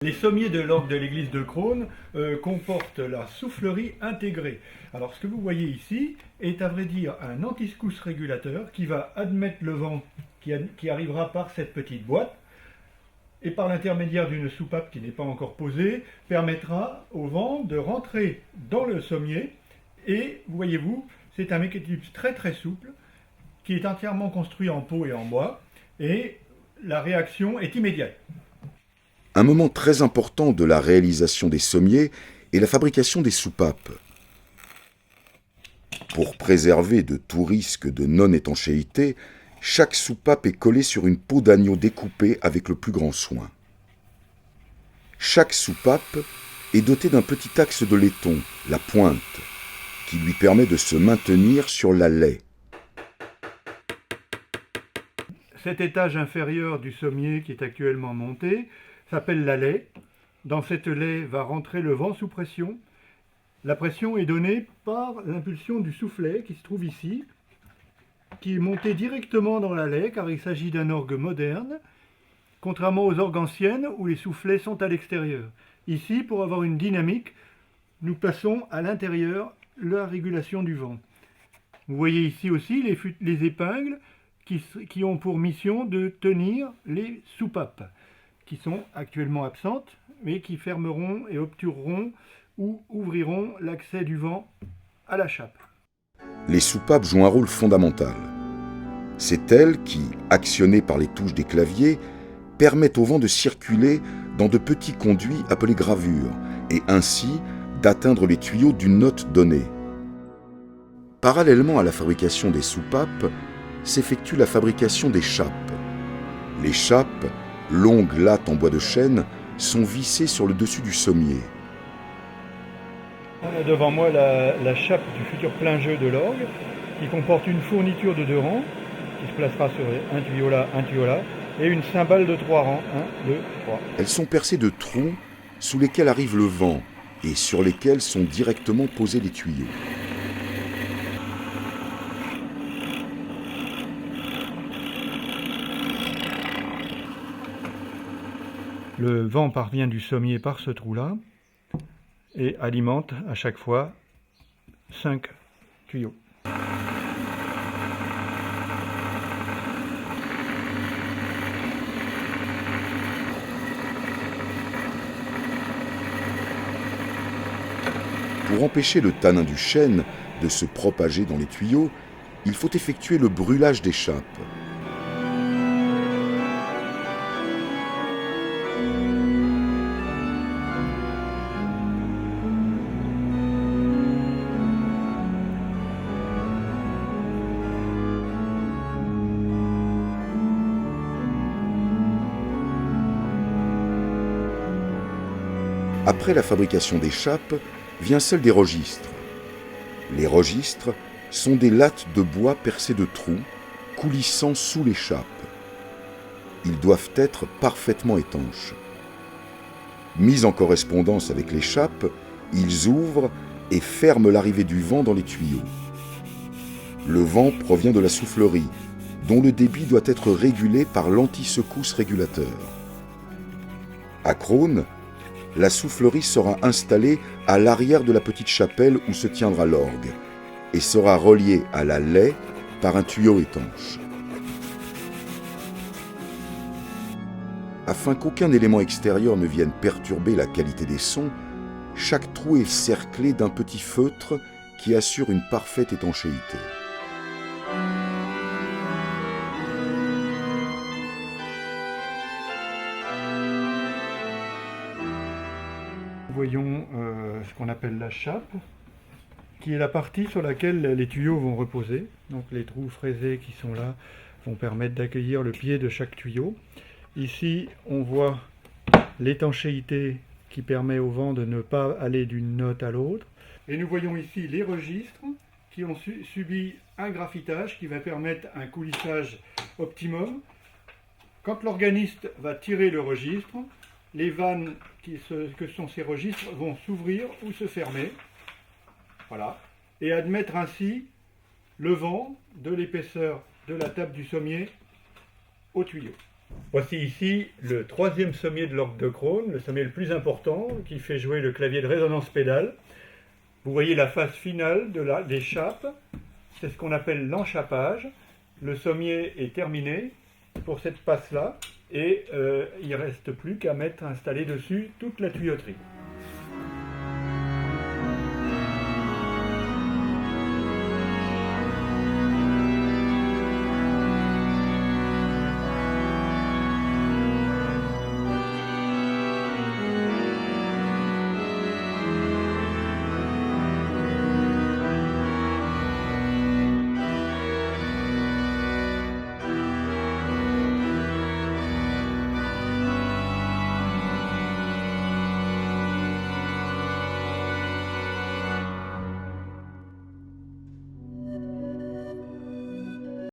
Les sommiers de l'orgue de l'église de Crosne comportent la soufflerie intégrée. Alors ce que vous voyez ici est à vrai dire un anti-secousse régulateur qui va admettre le vent qui arrivera par cette petite boîte et par l'intermédiaire d'une soupape qui n'est pas encore posée, permettra au vent de rentrer dans le sommier et, voyez-vous, c'est un mécanisme très très souple qui est entièrement construit en peau et en bois et la réaction est immédiate. Un moment très important de la réalisation des sommiers est la fabrication des soupapes. Pour préserver de tout risque de non-étanchéité, chaque soupape est collée sur une peau d'agneau découpée avec le plus grand soin. Chaque soupape est dotée d'un petit axe de laiton, la pointe, qui lui permet de se maintenir sur la laie. Cet étage inférieur du sommier qui est actuellement monté s'appelle la laie. Dans cette laie va rentrer le vent sous pression. La pression est donnée par l'impulsion du soufflet qui se trouve ici, qui est monté directement dans la laie car il s'agit d'un orgue moderne, contrairement aux orgues anciennes où les soufflets sont à l'extérieur. Ici, pour avoir une dynamique, nous passons à l'intérieur la régulation du vent. Vous voyez ici aussi les épingles qui ont pour mission de tenir les soupapes, qui sont actuellement absentes, mais qui fermeront et obtureront ou ouvriront l'accès du vent à la chape. Les soupapes jouent un rôle fondamental. C'est elles qui, actionnées par les touches des claviers, permettent au vent de circuler dans de petits conduits appelés gravures, et ainsi d'atteindre les tuyaux d'une note donnée. Parallèlement à la fabrication des soupapes, s'effectue la fabrication des chapes. Les chapes, longues lattes en bois de chêne, sont vissées sur le dessus du sommier. On a devant moi la chape du futur plein jeu de l'orgue, qui comporte une fourniture de 2 rangs, qui se placera sur un tuyau là, et une cymbale de 3 rangs, 1, 2, 3. Elles sont percées de trous sous lesquels arrive le vent et sur lesquels sont directement posés les tuyaux. Le vent parvient du sommier par ce trou-là et alimente à chaque fois 5 tuyaux. Pour empêcher le tanin du chêne de se propager dans les tuyaux, il faut effectuer le brûlage des chapes. Après la fabrication des chapes, vient celle des registres. Les registres sont des lattes de bois percées de trous, coulissant sous les chapes. Ils doivent être parfaitement étanches. Mis en correspondance avec les chapes, ils ouvrent et ferment l'arrivée du vent dans les tuyaux. Le vent provient de la soufflerie, dont le débit doit être régulé par l'anti-secousse régulateur. À Crosne, la soufflerie sera installée à l'arrière de la petite chapelle où se tiendra l'orgue et sera reliée à la laie par un tuyau étanche. Afin qu'aucun élément extérieur ne vienne perturber la qualité des sons, chaque trou est cerclé d'un petit feutre qui assure une parfaite étanchéité. Voyons ce qu'on appelle la chape, qui est la partie sur laquelle les tuyaux vont reposer. Donc les trous fraisés qui sont là vont permettre d'accueillir le pied de chaque tuyau. Ici, on voit l'étanchéité qui permet au vent de ne pas aller d'une note à l'autre. Et nous voyons ici les registres qui ont subi un graffitage qui va permettre un coulissage optimum. Quand l'organiste va tirer le registre, les vannes que sont ces registres vont s'ouvrir ou se fermer, voilà, et admettre ainsi le vent de l'épaisseur de la table du sommier au tuyau. Voici ici le troisième sommier de l'orgue de Krone, le sommier le plus important, qui fait jouer le clavier de résonance pédale. Vous voyez la phase finale des chappes, c'est ce qu'on appelle l'enchappage. Le sommier est terminé pour cette passe-là, et il ne reste plus qu'à installer dessus toute la tuyauterie.